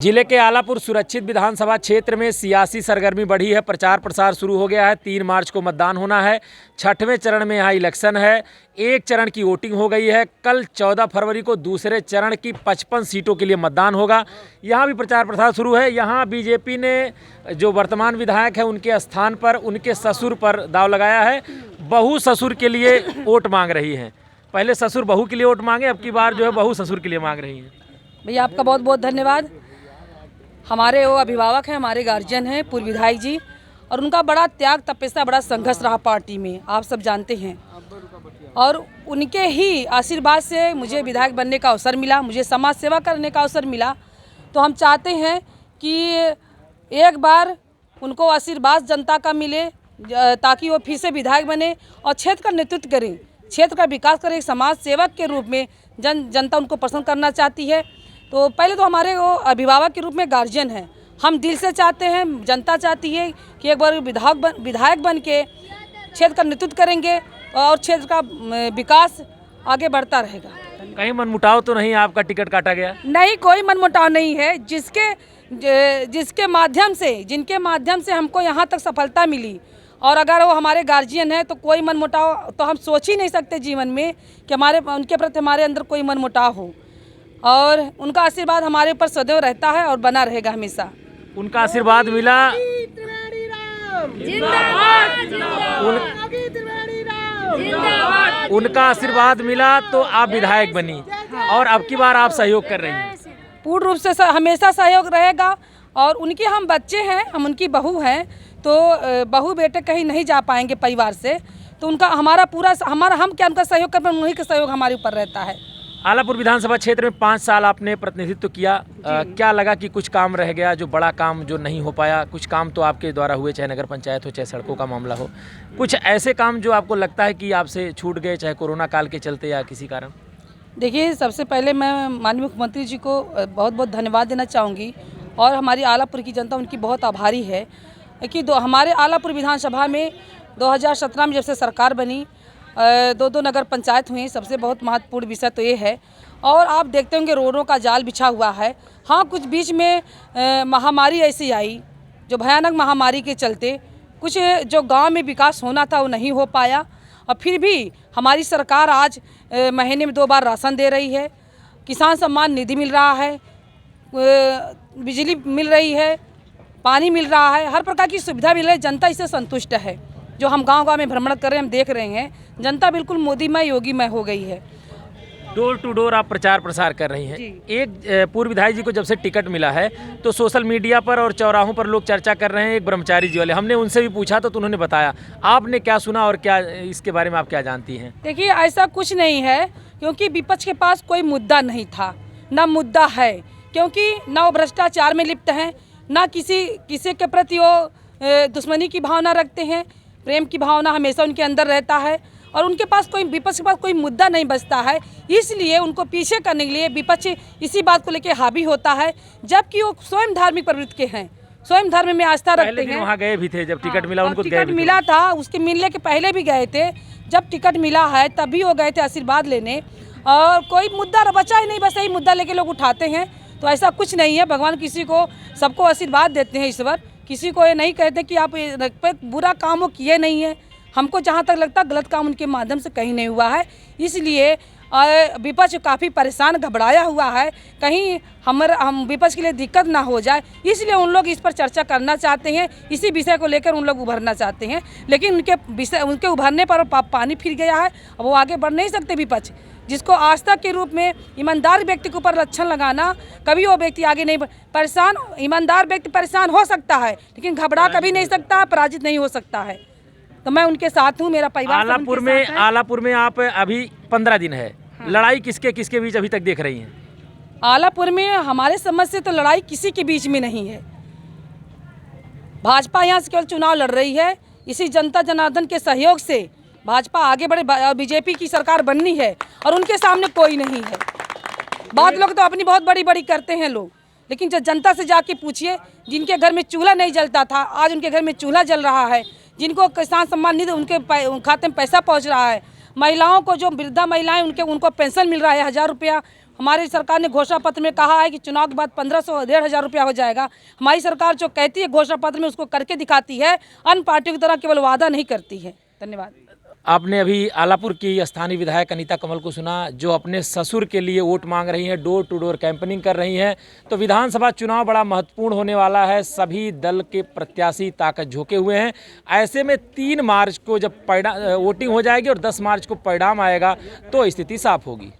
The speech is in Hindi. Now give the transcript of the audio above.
जिले के आलापुर सुरक्षित विधानसभा क्षेत्र में सियासी सरगर्मी बढ़ी है। प्रचार प्रसार शुरू हो गया है। 3 मार्च को मतदान होना है। 6वें चरण में यहाँ इलेक्शन है। 1 चरण की वोटिंग हो गई है। कल 14 फरवरी को दूसरे चरण की 55 सीटों के लिए मतदान होगा। यहाँ भी प्रचार प्रसार शुरू है। यहाँ बीजेपी ने जो वर्तमान विधायक है उनके स्थान पर उनके ससुर पर दाव लगाया है। बहू ससुर के लिए वोट मांग रही हैं। पहले ससुर बहू के लिए वोट मांगे, अब की बार जो है बहू ससुर के लिए मांग रही हैं। भैया आपका बहुत बहुत धन्यवाद। हमारे वो अभिभावक हैं, हमारे गार्जियन हैं पूर्व विधायक जी, और उनका बड़ा त्याग तपस्या, बड़ा संघर्ष रहा पार्टी में, आप सब जानते हैं। और उनके ही आशीर्वाद से मुझे विधायक बनने का अवसर मिला, मुझे समाज सेवा करने का अवसर मिला। तो हम चाहते हैं कि एक बार उनको आशीर्वाद जनता का मिले ताकि वो फिर से विधायक बने और क्षेत्र का नेतृत्व करें, क्षेत्र का विकास करें। समाज सेवक के रूप में जनता उनको पसंद करना चाहती है। तो पहले तो हमारे वो अभिभावक के रूप में गार्जियन हैं। हम दिल से चाहते हैं, जनता चाहती है कि एक बार विधायक बन के क्षेत्र का नेतृत्व करेंगे और क्षेत्र का विकास आगे बढ़ता रहेगा। कहीं मनमुटाव तो नहीं, आपका टिकट काटा गया? नहीं, कोई मनमुटाव नहीं है। जिनके माध्यम से हमको यहाँ तक सफलता मिली, और अगर वो हमारे गार्जियन है तो कोई मनमुटाव तो हम सोच ही नहीं सकते जीवन में कि उनके प्रति हमारे अंदर कोई मनमुटाव हो। और उनका आशीर्वाद हमारे ऊपर सदैव रहता है और बना रहेगा हमेशा। उनका आशीर्वाद मिला, उनका आशीर्वाद मिला तो आप विधायक बनी और अब की बार आप सहयोग कर रही हैं। पूर्ण रूप से हमेशा सहयोग रहेगा। और उनके हम बच्चे हैं, हम उनकी बहू हैं, तो बहू बेटे कहीं नहीं जा पाएंगे परिवार से। तो उनका हम क्या उनका सहयोग कर पाएंगे, उन्हीं का सहयोग हमारे ऊपर रहता है। आलापुर विधानसभा क्षेत्र में 5 साल आपने प्रतिनिधित्व किया। क्या लगा कि कुछ काम रह गया, जो बड़ा काम जो नहीं हो पाया? कुछ काम तो आपके द्वारा हुए, चाहे नगर पंचायत हो, चाहे सड़कों का मामला हो। कुछ ऐसे काम जो आपको लगता है कि आपसे छूट गए, चाहे कोरोना काल के चलते या किसी कारण? देखिए, सबसे पहले मैं माननीय मुख्यमंत्री जी को बहुत बहुत धन्यवाद देना चाहूँगी, और हमारी आलापुर की जनता उनकी बहुत आभारी है कि हमारे आलापुर विधानसभा में 2017 में जब से सरकार बनी, 2 नगर पंचायत हुई। सबसे बहुत महत्वपूर्ण विषय तो ये है। और आप देखते होंगे रोडों का जाल बिछा हुआ है। हाँ, कुछ बीच में महामारी ऐसी आई, जो भयानक महामारी के चलते कुछ जो गांव में विकास होना था वो नहीं हो पाया। और फिर भी हमारी सरकार आज महीने में 2 बार राशन दे रही है, किसान सम्मान निधि मिल रहा है, बिजली मिल रही है, पानी मिल रहा है, हर प्रकार की सुविधा मिल रही है। जनता इससे संतुष्ट है। जो हम गांव में भ्रमण कर रहे हैं, हम देख रहे हैं, जनता बिल्कुल मोदीमय योगीमय हो गई है। डोर टू डोर आप प्रचार प्रसार कर रही हैं। एक पूर्व विधायक जी को जब से टिकट मिला है तो सोशल मीडिया पर और चौराहों पर लोग चर्चा कर रहे हैं एक ब्रह्मचारी जी वाले। हमने उनसे भी पूछा तो उन्होंने बताया। आपने क्या सुना और क्या इसके बारे में आप क्या जानती हैं? देखिए, ऐसा कुछ नहीं है, क्योंकि विपक्ष के पास कोई मुद्दा नहीं था, ना मुद्दा है, क्योंकि ना वो भ्रष्टाचार में लिप्त हैं, ना किसी के प्रति वो दुश्मनी की भावना रखते हैं। प्रेम की भावना हमेशा उनके अंदर रहता है, और उनके पास विपक्ष के पास कोई मुद्दा नहीं बचता है। इसलिए उनको पीछे करने के लिए विपक्ष इसी बात को लेकर हावी होता है, जबकि वो स्वयं धार्मिक प्रवृत्ति के हैं, स्वयं धर्म में आस्था रखते हैं। वहाँ गए भी थे जब टिकट मिला, उनको टिकट मिला था, उसके मिलने के पहले भी गए थे। जब टिकट मिला है तभी वो गए थे आशीर्वाद लेने, और कोई मुद्दा बचा ही नहीं, बस यही मुद्दा लेके लोग उठाते हैं। तो ऐसा कुछ नहीं है। भगवान किसी को, सबको आशीर्वाद देते हैं ईश्वर। किसी को ये नहीं कहते कि आप बुरा काम वो किए नहीं है। हमको जहाँ तक लगता है गलत काम उनके माध्यम से कहीं नहीं हुआ है। इसलिए विपक्ष काफ़ी परेशान, घबराया हुआ है, कहीं हम विपक्ष के लिए दिक्कत ना हो जाए। इसलिए उन लोग इस पर चर्चा करना चाहते हैं, इसी विषय को लेकर उन लोग उभरना चाहते हैं। लेकिन उनके उभरने पर पानी फिर गया है। अब वो आगे बढ़ नहीं सकते। विपक्ष जिसको आस्था के रूप में ईमानदार व्यक्ति के ऊपर लक्षण लगाना, कभी वो व्यक्ति आगे नहीं ईमानदार व्यक्ति परेशान हो सकता है, लेकिन घबरा कभी नहीं सकता, पराजित नहीं हो सकता है। तो मैं उनके साथ हूँ, मेरा परिवार आलापुर में आप अभी 15 दिन है। हाँ। लड़ाई किसके बीच अभी तक देख रही हैं? आलापुर में हमारे समझ से तो लड़ाई किसी के बीच में नहीं है। भाजपा यहाँ से केवल चुनाव लड़ रही है। इसी जनता जनार्दन के सहयोग से भाजपा आगे बढ़े, बीजेपी की सरकार बननी है, और उनके सामने कोई नहीं है। बहुत लोग तो अपनी बहुत बड़ी करते हैं लोग, लेकिन जब जनता से जाके पूछिए, जिनके घर में चूल्हा नहीं जलता था आज उनके घर में चूल्हा जल रहा है, जिनको किसान सम्मान निधि उनके खाते में पैसा पहुंच रहा है, महिलाओं को जो वृद्धा महिलाएं उनको पेंशन मिल रहा है 1000 रुपया हमारी सरकार ने घोषणा पत्र में कहा है कि चुनाव के बाद 1500 1500 रुपया हो जाएगा। हमारी सरकार जो कहती है घोषणा पत्र में उसको करके दिखाती है, अन्य पार्टियों की तरह केवल वादा नहीं करती है। धन्यवाद। आपने अभी आलापुर की स्थानीय विधायक अनीता कमल को सुना, जो अपने ससुर के लिए वोट मांग रही हैं, डोर टू डोर कैंपेनिंग कर रही हैं। तो विधानसभा चुनाव बड़ा महत्वपूर्ण होने वाला है, सभी दल के प्रत्याशी ताकत झोंके हुए हैं। ऐसे में 3 मार्च को जब वोटिंग हो जाएगी और 10 मार्च को परिणाम आएगा तो स्थिति साफ होगी।